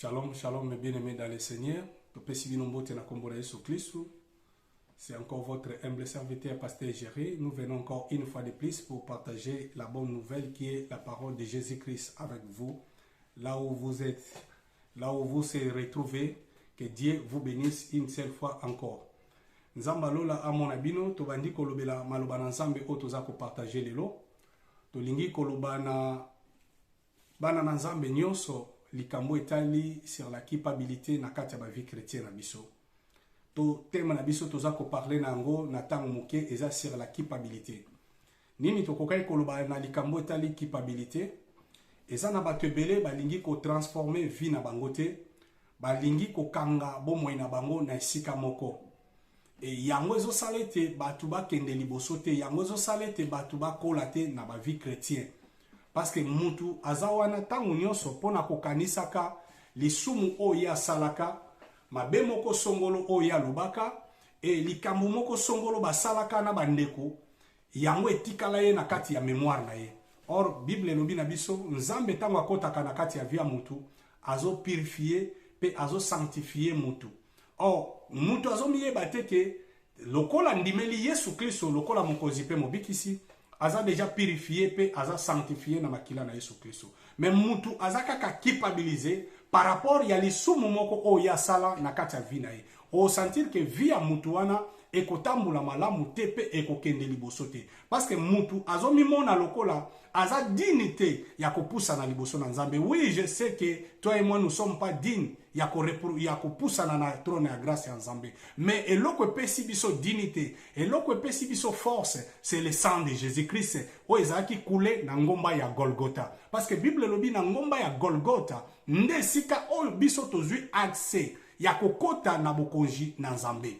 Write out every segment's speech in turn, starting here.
Shalom, shalom, mes bien-aimés dans le Seigneur. C'est encore votre humble serviteur, Pasteur Géry. Nous venons encore une fois de plus pour partager la bonne nouvelle qui est la parole de Jésus-Christ avec vous. Là où vous êtes, là où vous se retrouvez, que Dieu vous bénisse une seule fois encore. Nzamba lola amona bino to bandi kolobela maloba na nzambe o toza ko partager lelo. To lingi koloba na bana na nzambe nyonso likambo etali sur la culpabilité na kati ya ba vie chrétienne na biso. To tema na biso toza ko parler nango na tango moke eza sur la culpabilité. Nini to kokai koloba na likambo etali culpabilité? Eza na bato ebele balingi ko transformer vie na bango te, balingi ko kanga bomoi na bango na esika moko. E yango ezo salete batu ba kende liboso te, yango ezo salete batu ba kola te na ba vie chrétien. Parce que mutu azawana tangu nyonso pona kokanisaka lisumu oya salaka, mabe moko songolo oya lobaka, e likambo moko songolo basalaka na bandeko, yango etikala ye na kati ya mémoire na ye. Or, Bible elobi na biso, nzambe tango akotaka na kati ya via mutu, azo purifier, pe azo sanctifier mutu. Or, mutu azo miyeba teke, lokola ndimeli Yesu Kristo, lokola mokozi pe mobikisi, aza déjà purifié, pe aza sanctifié na makila na Yesu Kristo. Mais mutu aza kaka culpabilisé par rapport ya lisumu moko o ya sala na kati ya vi na ye. O sentir que via mutu wana ekotambula malamu te pe ekokende liboso te. Parce que mutu azo mimona lokola aza dignité ya kopusa na liboso na nzambe. Oui, je sais que toi et moi nous sommes pas dignes ya kopusa na trône ya grâce ya nzambe. Mais eloko epesi biso dignité, eloko epesi biso force, c'est le sang de Jésus-Christ. O ezaki coulé na ngomba ya Golgotha. Parce que Bible lobi na ngomba ya Golgotha, nde sika oyo biso tozwi accès ya kokota na bokonzi na nzambe.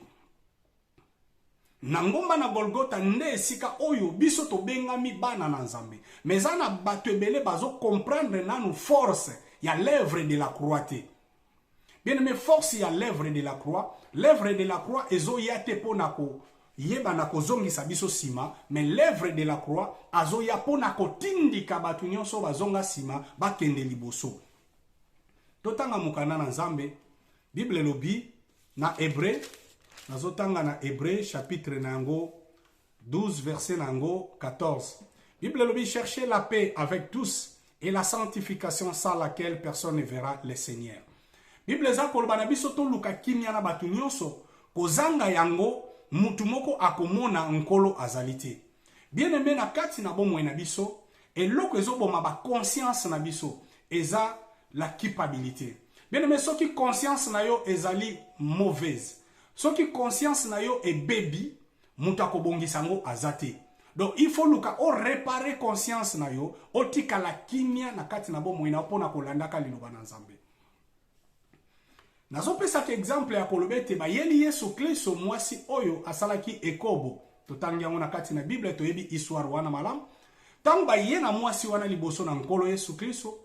Na ngomba na Golgotha nde esika oyo biso to bengami bana na nzambe. Mais ana bato ebele bazo comprendre nanu force ya l'œuvre de la croix te. Bien aimé, force ya l'œuvre de la croix. L'œuvre de la croix ezo yate pona ko yeba na kozongisa biso sima, mais l'œuvre de la croix azo ya pona ko tindika bato nyonso bazonga sima bakende liboso. Totanga mukana na nzambe, Bible lobi na Hébreu. Nazotanga na Hébreu chapitre nango 12 verset nango 14. Bible lobi cherchez la paix avec tous et la sanctification sans laquelle personne ne verra le Seigneur. Bible za koloba na biso to luka kimia na batu nyonso kozanga yango mutu moko akomona nkolo azalite. Bien aimé na kati na bomwe na biso eloko ezoboma ba conscience na biso eza la culpabilité. Bien aimé soki conscience na yo ezali mauvaise. Soki conscience na yo e baby, mutu akobongisa ngo azate. Donc il faut luka o réparer conscience na yo, o tika la kimia na kati na bomo ina pona kolandaka liloba na nzambe. Nazopesa ke exemple ya kolobete ba yeli Yesu Kristo mwasi oyo asalaki ekobo. Totangi yango na kati na Bible toyebi histoire wana malamu. Tango ba yena mwasi wana liboso na nkolo Yesu Kristo,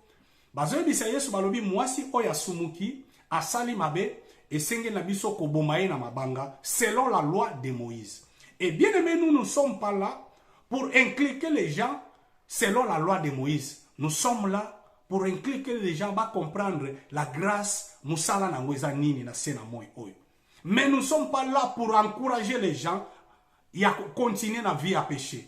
bazoyebisa Yesu balobi mwasi oyo asumuki asali mabe esenge na biso koboma ye na mabanga selon la loi de Moïse. Et bien aimé, nous ne sommes pas là pour inculquer les gens selon la loi de Moïse. Nous sommes là pour inculquer les gens à comprendre la grâce musala na ngweza nini na sena moi oyo. Mais nous ne sommes pas là pour encourager les gens à continuer na vie à péché.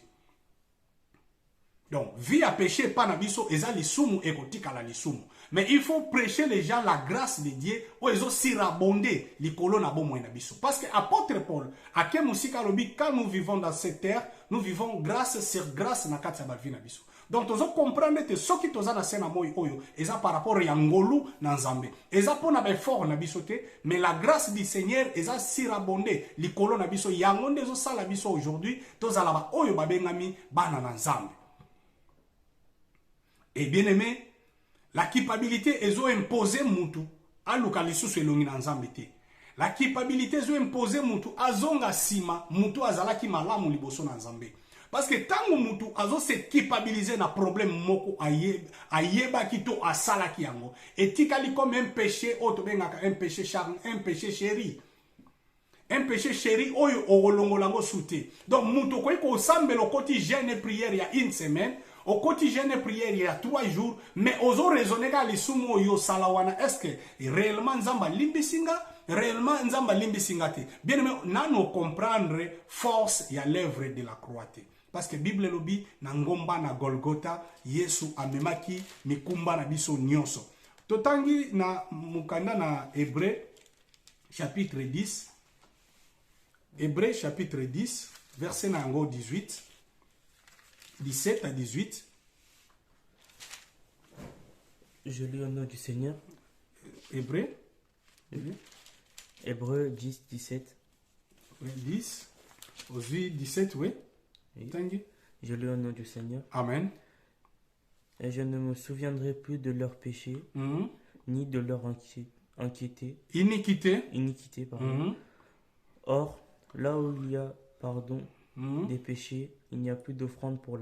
Donc, vie à péché, pas na biso, eza lisumu ekotika la lisumu. Mais il faut prêcher les gens la grâce de Dieu, ou ils ont sirabondé likolo na bomwe na biso. Parce que apôtre Paul, à kemusika lobi, quand nous vivons dans cette terre, nous vivons grâce sur grâce na kati ya vie na biso. Donc, tozo comprendre que soki toza na sena moi oyo, eza par rapport ya ngolu na nzambe. Eza pona ba effort na biso te, mais la grâce du Seigneur eza sirabondé likolo na biso. Yango ndezo sala biso aujourd'hui, tozala ba oyo babengami bana na nzambe. Et bien aimé, la culpabilité ezo imposer mutu aluka lisusu elongi na nzambe te. La culpabilité ezo imposer mutu azonga sima mutu azalaki malamu liboso na nzambe. Parce que tango mutu azo se culpabiliser na problème moko ayeba kito asalaki yango etikali comme un péché auto bengaka un péché charnel, un péché chéri. Un péché chéri oyo olongolango souté. Donc mutu ko sambelo koti jeûne prière ya une semaine au quotidien de prière il y a 3 jours mais ozo raisonner ka lisumu yo salawana est-ce que réellement nzamba limbisinga réellement nzamba limbisinga te bien aimé nano comprendre force ya l'œuvre de la croix te parce que Bible lobi na ngomba na Golgotha Yesu amemaki mikumba na biso nyonso totangi na mukanda na Hébreu chapitre 10 Hébreu chapitre 10 verset nango 18 17 à 18 Je lis au nom du Seigneur. Hébreu Hébreu 10, 17. Oui, 10 aussi 17 oui. Oui. Je lis au nom du Seigneur. Amen. Et je ne me souviendrai plus de leurs péchés, ni de leur iniquité. Pardon. Or, là où il y a pardon des péchés, il n'y a plus d'offrande pour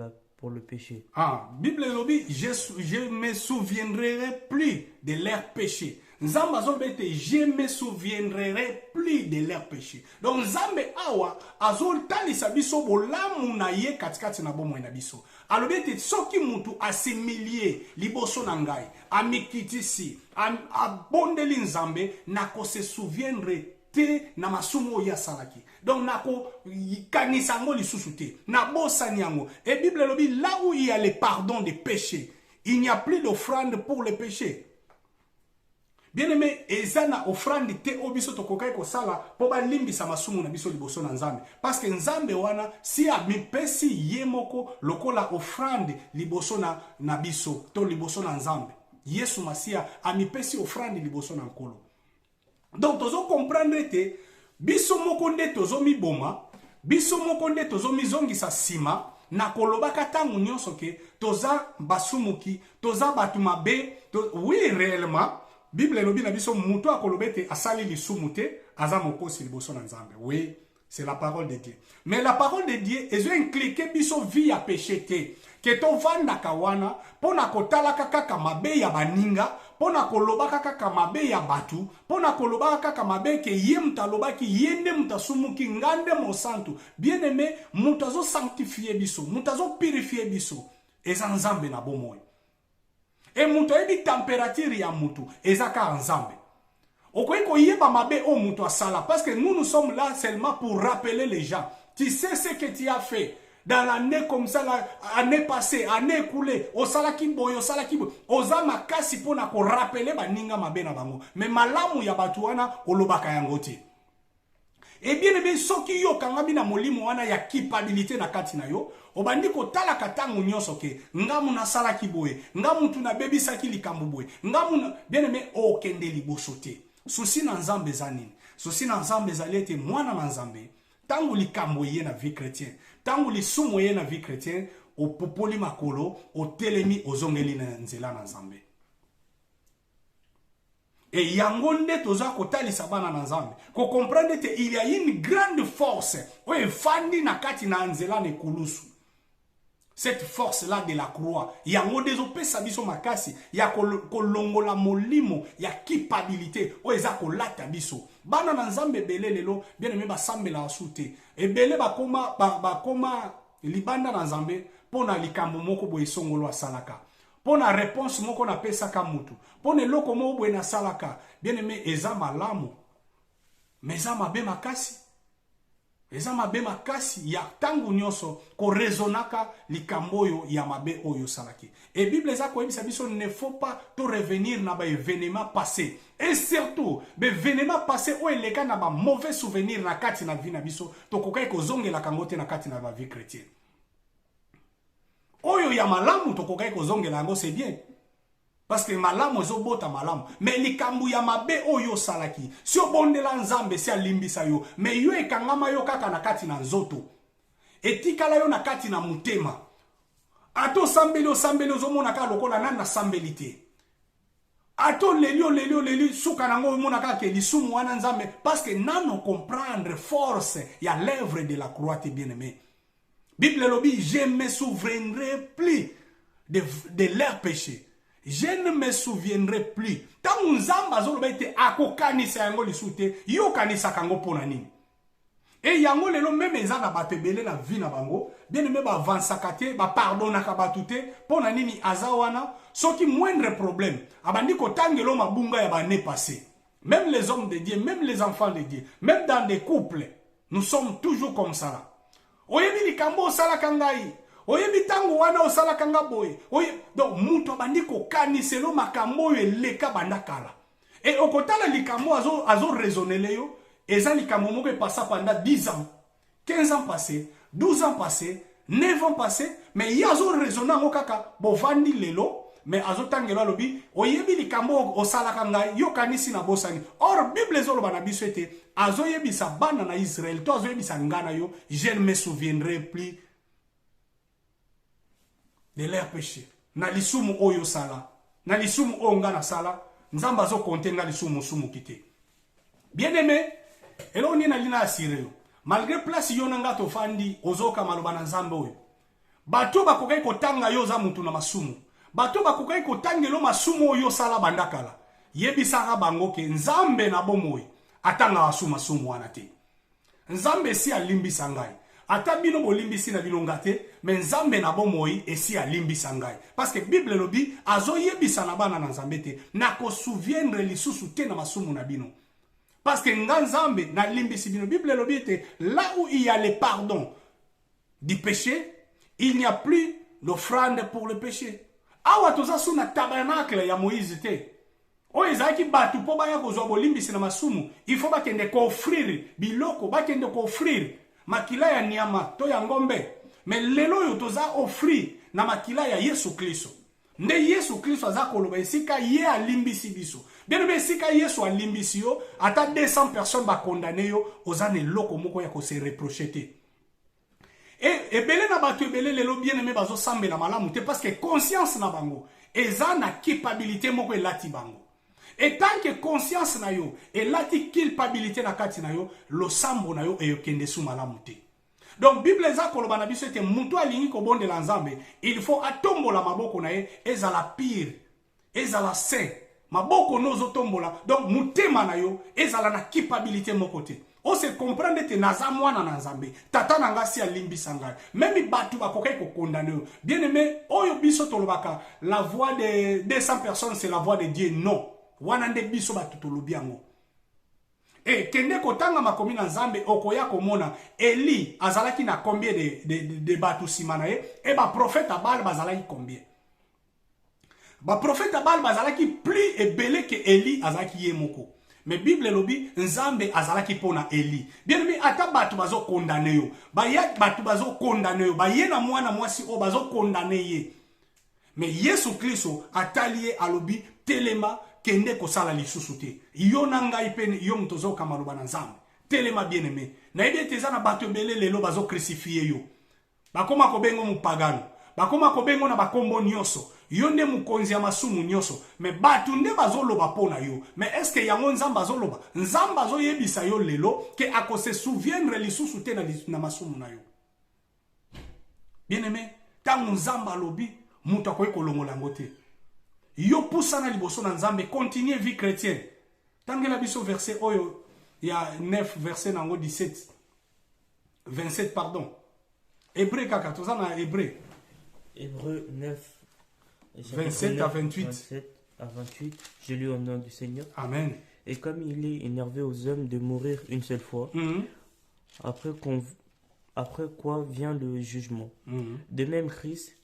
le péché. Ah, Bible dit, je me souviendrai plus de leurs péchés. Nzamba zobete, je me souviendrai plus de leurs péchés. Donc Nzambe awa azol talisa biso bolamu na ye katikati na bomo na biso. Alobete soki mutu asimilie liboso na ngai, amikitisi, abondeli Nzambe nako se souviendrai te na masumu ya salaki. Donc nako kanisa ngo lisusu te, na bosani yango. Et Bible lobi là où il y a le pardon des péchés, il n'y a plus d'offrande pour les péchés. Bien aimé, ezana offrande te obiso tokokai ko sala po ba limbisa masumu na biso liboso na Nzambe. Parce que Nzambe wana si amipesi ye moko lokola offrande liboso na biso to liboso na Nzambe. Yesu Masia amipesi offrande liboso na nkolo. Donc tozo comprendre te biso moko nde tozo miboma, biso moko nde tozo mizongisa sima na kolobaka tangu nyonso ke toza basumuki, toza batu mabe, oui réellement Bible lobi na biso muto akolobete asali lisumu te aza mokosi liboso na Nzambe. Oui, c'est la parole de Dieu. Mais la parole de Dieu ezo impliquer biso vie ya péché te. Ke to vanda kawana pona kotala kaka mabe ya baninga, pona kolobaka kaka mabe ya batu, pona kolobaka kaka mabe ke ye mutalobaki yende mutasumuki ngande mosantu. Bien aimé, mutazo sanctifier biso, mutazo purifier biso. Eza Nzambe na bomoy. Et muto ebi température ya mutu ezaka Nzambe. Okoyeko yeba mabe o mutu asala parce que nous sommes là seulement pour rappeler les gens. Tu sais ce que tu as fait dans l'année comme ça, l'année passée, année écoulée, osala kiboyo, osala kiboyo. Oza makasi pona ko rappeler baninga mabe na bango. Mais malamu ya batu wana olobaka yango te. Et bien aimé, soki yo kangami na molimo wana ya kipabilité na kati na yo, obandi ko tala katangu nyonso ke ngamu na sala kiboye, ngamu tuna bebisa ki likambo boye, ngamu na bien aimé okende liboso te. Susi na Nzambe zanini. Susi na Nzambe zalete mwana na Nzambe. Tangu likambo ye na vie chrétienne, tangu lisumu ye na vie chrétienne, o popoli makolo, o telemi ozongeli na nzela na Nzambe. Et yangonde toza kotalisa bana na Nzambe. Ko comprendre te il y a une grande force. Oye fandi na kati na nzela ne kulusu. Cette force là de la croix. Yangonde zo pesa biso makasi. Ya kolongola molimo. Ya kipabilité. Oye za kolata biso. Bana na Nzambe bele lelo. Bien aimé ba sambela asute. E bele bakoma libanda na Nzambe. Pona likambo moko boye songolo asalaka. Pona réponse moko na pesa ka mutu. Pone loko mo bwe na salaka. Bien aimé eza malamu. Mais eza mabe makasi. Eza mabe makasi ya tangu nyonso ko rezonaka likamboyo ya mabe oyo salaki. Et Bible eza ko ebisa biso ne faut pas to revenir na ba événement passé. Et surtout, be événement passé o eleka na ba mauvais souvenir na kati na vie na biso to kokai ko zongela kangote na kati na ba vie chrétienne. Oyo ya malamu to kokai ko zongela ngo c'est bien. Parce que malamu ezobota malamu. Mais likambu ya mabe oyo salaki. Si obondela Nzambe si alimbisa yo. Mais yo ekangama yo kaka na kati na nzoto. Etikala yo na kati na mutema. Ato sambeli ozomona kaka lokola nani na sambeli te. Ato lelio suka nango omona kaka ke lisumu wana Nzambe. Parce que nano comprendre force ya l'œuvre de la croix te bien aimé. Bible lobi, je me souviendrai plus de leurs péchés. Je ne me souviendrai plus. Tangu Nzamba zolo bete akokanisa yango lisute, yo kanisa kango pona nini. Et yango lelo même eza na bato ebele na vie na bango, bien aimé ba avansaka te, ba pardonnaka bato te, pona nini aza wana, soki moindre problème, abandi kotangelo mabunga ya ba né passé. Même les hommes de Dieu, même les enfants de Dieu, même dans des couples, nous sommes toujours comme ça là. Oyebi likambo osala kangai, oyebi tango wana osala kanga boye. Donc muto abandi kokaniselo makambo oyo eleka bandakala. Et okotala likambo azo raisonner leyo. Eza likambo moko epassa pendant 10 ans, 15 ans passés, 12 ans passés, 9 ans passés, mais il azo raisonner ngo kaka bovandi lelo, mais azo tangelo alobi oyebi likambo osalaka ngai yo kanisi na bosani. Or Bible ezoloba na biso ete azo yebisa bana na Israël, to azo yebisa ngana yo, je ne me souviendrai plus de leurs péchés. Na lisumu oyo sala, na lisumu oyo ngana sala, nzamba azo konte nga lisumu sumu kite. Bien aimé, et là on est na assuré. Malgré place yonanga to fandi ozoka maloba na nzambe oyo. Bato bakokai kotanga yo za mutu na masumu. Bato bakokai kotangelo masumu oyo sala bandakala. Yebisaka bango ke nzambe na bomoi atanga masumu wana te. Nzambe si alimbisa ngai. Ata bino bolimbisi na bino ngate, mais nzambe na bomoi esi alimbisa ngai. Parce que Bible lobi azo yebisa na bana na nzambe te, na ko souviendre lisusu te na masumu na bino. Parce que Nganzambe, na limbisi bino, Bible l'obité, là où il y a le pardon du péché, il n'y a plus d'offrande pour le péché. Awa toza sous na tabernacle ya Moïse te. O ezaki batu po baya kozwa bolimbisi na masumu, il faut bakende ko offrir biloko, bakende ko offrir makila ya nyama to ya ngombe. Mais lelo yo toza offrir na makila ya Yesu Kristo. Nde Yesu Kristo aza koloba esika ye alimbisi biso. Bien aimé, esika Yesu alimbisi yo, ata 200 personnes ba condamné yo, ozane loko moko ya ko se reprocher te. Et ebele na bato ebele lelo bien aimé bazo sambela malamu te parce que conscience na bango eza na culpabilité moko elati bango. Et tant que conscience na yo elati culpabilité na kati na yo, lo sambo na yo eyokende su malamu te. Donc Bible eza koloba na biso ete mutu alingi ko bonde la nzambe, il faut atombola maboko na ye ezala pire, ezala saint, maboko nozo tombola. Donc mutema na yo ezala na culpabilité moko te. On se comprendre te naza mwana na nzambe, tata na ngasi alimbisa ngai. Même batu bakokai ko condamner. Bien aimé, oyo biso tolobaka la voix de 200 personnes c'est la voix de Dieu. Non. Wana nde biso batu tolobi yango. Et kende kotanga makomi na nzambe okoya komona Eli azalaki na combien de batu simana ye et ba prophète Baal bazalaki combien. Ba prophète Baal bazalaki plus ebele que Eli azalaki ye moko. Mais Bible lobi nzambe azalaki pona Eli. Bien aimé ata batu bazo condamner yo. Ba ya batu bazo condamner yo. Ba ye na mwana mwasi o bazo condamner ye. Mais Yesu Kristo atalié alobi telema kende kosala lisusu te. Yo nanga ipene yo mtozo kamaluba na nzambe. Telema bien aimé. Na ebe teza na bato ebele lelo bazo crucifier yo. Bakoma kobengo mupagano. Bakoma kobengo na bakombo nyoso. Yo nde mukonzi ya masumu nyoso. Me batu nde bazo loba pona yo. Mais est-ce que yango nzamba bazo loba? Nzamba bazo yebisa yo lelo ke ako se souviendre lisusu te na masumu na yo. Bien aimé, tangu nzamba lobi mutu akoki kolongola ngo te. Yo poussana liboso na nzambe, continue vie chrétienne. Tangela biso verset oyo, il y a 9 verset nango 17. 27 pardon. Hébreu kaka, toza na Hébreu. Hébreu 9. 27 à 28. 27 à 28. Je lis au nom du Seigneur. Amen. Et comme il est énervé aux hommes de mourir une seule fois, après quoi vient le jugement. De même Christ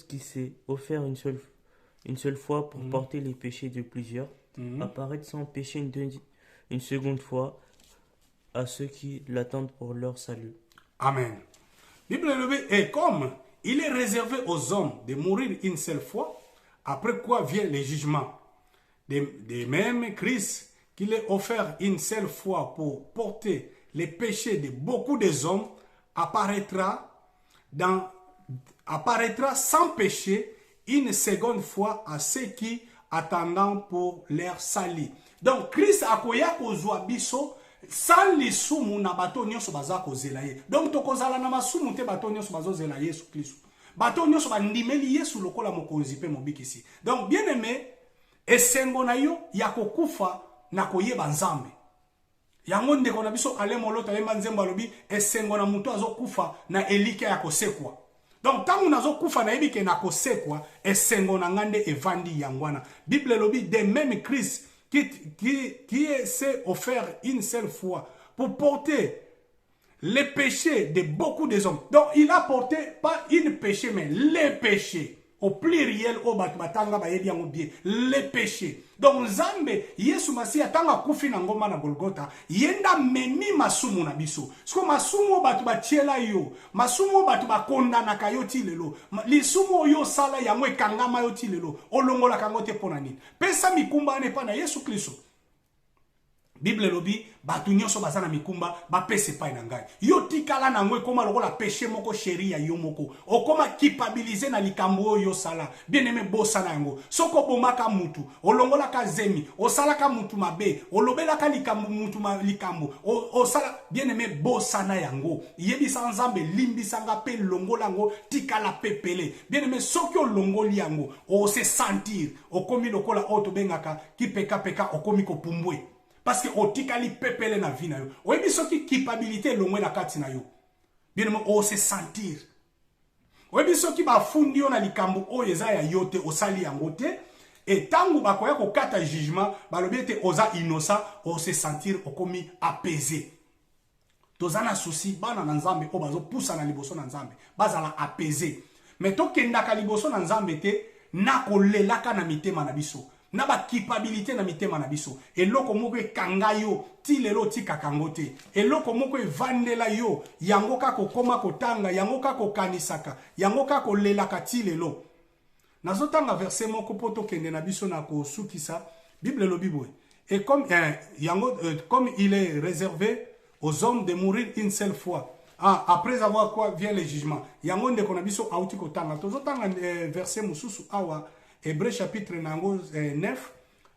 qui s'est offert une seule fois pour porter les péchés de plusieurs, apparaît sans péché une seconde fois à ceux qui l'attendent pour leur salut. Amen. Bible est comme il est réservé aux hommes de mourir une seule fois, après quoi vient le jugement. De même Christ qui l'est offert une seule fois pour porter les péchés de beaucoup des hommes, apparaîtra sans péché une seconde fois à ceux qui attendent pour leur salut. Donc Christ akoya kozwa biso sans lisumu na bato nyonso baza kozela ye. Donc tokozala na masumu te bato nyonso bazozela Yesu Kristo. Bato nyonso bandimeli Yesu lokola mokonzi pe mobikisi. Donc bien aimé, esengo na yo ya kokufa na koyeba nzambe. yango ndeko na biso ale molota yemba nzembo alobi esengo na mutu azokufa na elike ya kosekwa. Donc tangu nazokufa na yebi ke na kosekwa esengo na ngande evandi yangwana. Bible lobi de même Christ qui s'est offert une seule fois pour porter les péchés de beaucoup des hommes. Donc il a porté pas une péché mais les péchés. Au pluriel, au batanga ba yebi yango bien, les péchés. Donc Nzambe Yesu Masiya tanga kufi na ngoma na Golgotha, yenda memi masumu na biso. Siko masumu batu ba tiela yo, masumu batu ba kondana ka yo ti lelo. Lisumu yo sala yango ekangama yo ti lelo. Olongola kango te pona nini. Pesa mikumba ne pa na Yesu Kristo. Bible lobi batu nyonso bazana mikumba ba pese pa na ngai. Yo tikala na ngwe koma lokola péché moko sheria yo moko. Okoma culpabiliser na likambo yo sala. Bien aimé bosa na yango. Soko bomaka mutu, olongola ka zemi, osala ka mutu mabe, olobela ka likambo mutu likambo. Osala bien aimé bosa na yango. Yebisa Nzambe limbisanga pe longola ngo tikala pepele. Bien aimé soki olongoli yango, o se sentir, okomi lokola auto bengaka ki peka okomi ko pumbwe. Parce que otikali pepele na vie na yo. Oyebi soki culpabilité longwe na kati na yo. Bien aimé o se sentir. Oyebi soki ba fundi yo na likambo o eza ya yote osali yango te. Et tangu bakoya ko kata jugement balobi te oza innocent o se sentir okomi apaisé. Tozana souci bana na Nzambe o bazo poussa na liboso na Nzambe. Bazala apaisé. Mais to kendaka liboso na Nzambe te na kolelaka na mitema na biso. Na ba culpabilité na mitema na biso. Eloko moko ekanga yo ti lelo ti kakangote. Eloko moko evandela yo yango kako koma kotanga, yango kako kanisaka, yango kako lelaka ti lelo. Nazotanga verset moko poto kende na biso na ko sukisa Bible lobi boy. Et comme comme il est réservé aux hommes de mourir une seule fois. Ah, après avoir quoi vient le jugement. Yango ndeko na biso auti kotanga. Tozotanga verset mususu awa Hébreux chapitre 9,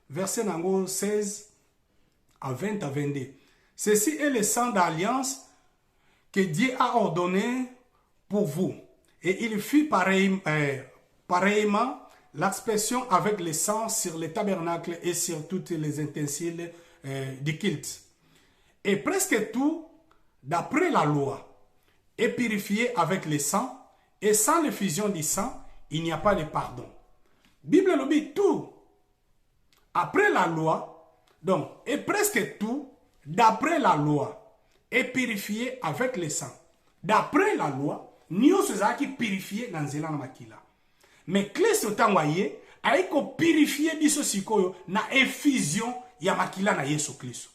verset 16 à 20 à 22. Ceci est le sang d'alliance que Dieu a ordonné pour vous. Et il fit pareillement l'expression avec le sang sur le tabernacle et sur toutes les ustensiles du culte. Et presque tout, d'après la loi, est purifié avec le sang. Et sans l'effusion du sang, il n'y a pas de pardon. Bible le dit tout. Après la loi, donc, et presque tout, d'après la loi, est purifié avec le sang. D'après la loi, nous sommes purifiés dans le makila. Mais Christ otangwaye, aiko purifié biso sikoyo na effusion ya makila na Yesu Christ.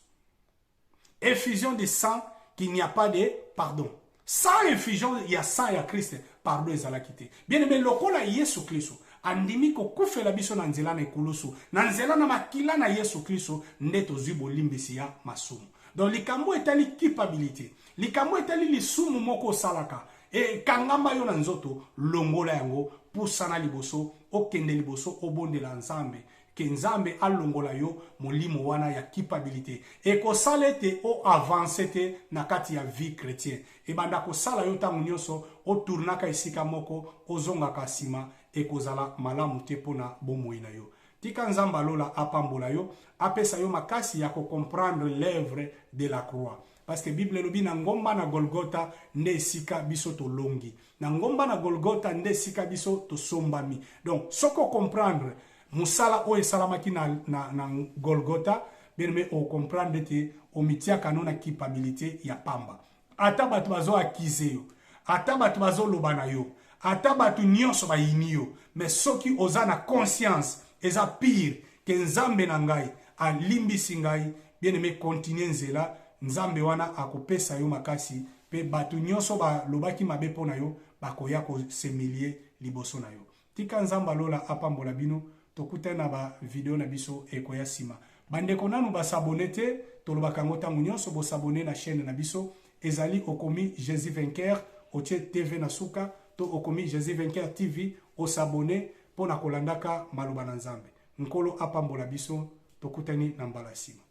Effusion de sang, qu'il n'y a pas de pardon. Sans effusion, il y a sang ya Christ, pardon ezalakite. Bien aimé, lokola Yesu Christ. Andimi ko kufela biso na nzela na ekulusu na nzela na makila na Yesu Kristo nde tozwi bolimbisi ya masumu. Donc likambo etali culpabilité, likambo etali lisumu moko salaka e kangamba yo na nzoto longola yango pusana liboso okende liboso obondela Nzambe ke Nzambe alongola yo molimo wana ya culpabilité e ko salete o avancer te na kati ya vie chrétien e banda ko sala yo tangu nyonso o tournaka esika moko ozonga kasima ekozala malamu te pona bomoi na yo. Tika Nzamba lola apambola yo, apesa yo makasi ya ko comprendre l'œuvre de la croix. Parce que Bible lobi na ngomba na Golgotha nde esika biso to longi. Na ngomba na Golgotha nde esika biso to sombami. Donc soko comprendre musala o esalamaki na Golgotha, bien o comprendre te o mitia kanona culpabilité ya pamba. Ata batu bazo akize yo, ata batu bazo lobana yo. Ata batu nyonso bayini yo, mais soki oza na conscience eza pire ke Nzambe na ngai alimbisi ngai, bien aimé continue nzela Nzambe wana akopesa yo makasi pe batu nyonso ba lobaki mabe pona yo bakoya ko semilie liboso na yo. Tika Nzamba lola apambola bino tokutana na ba video na biso ekoya sima. Bandeko nanu ba s'abonner te tolobaka ngo tangu nyonso bo s'abonner na chaîne na biso ezali okomi Jésus vainqueur otie TV na suka to okomi Jésus vainqueur TV o s'abonner pona kolandaka maloba na Nzambe. Nkolo apambola biso tokutani na mbala sima.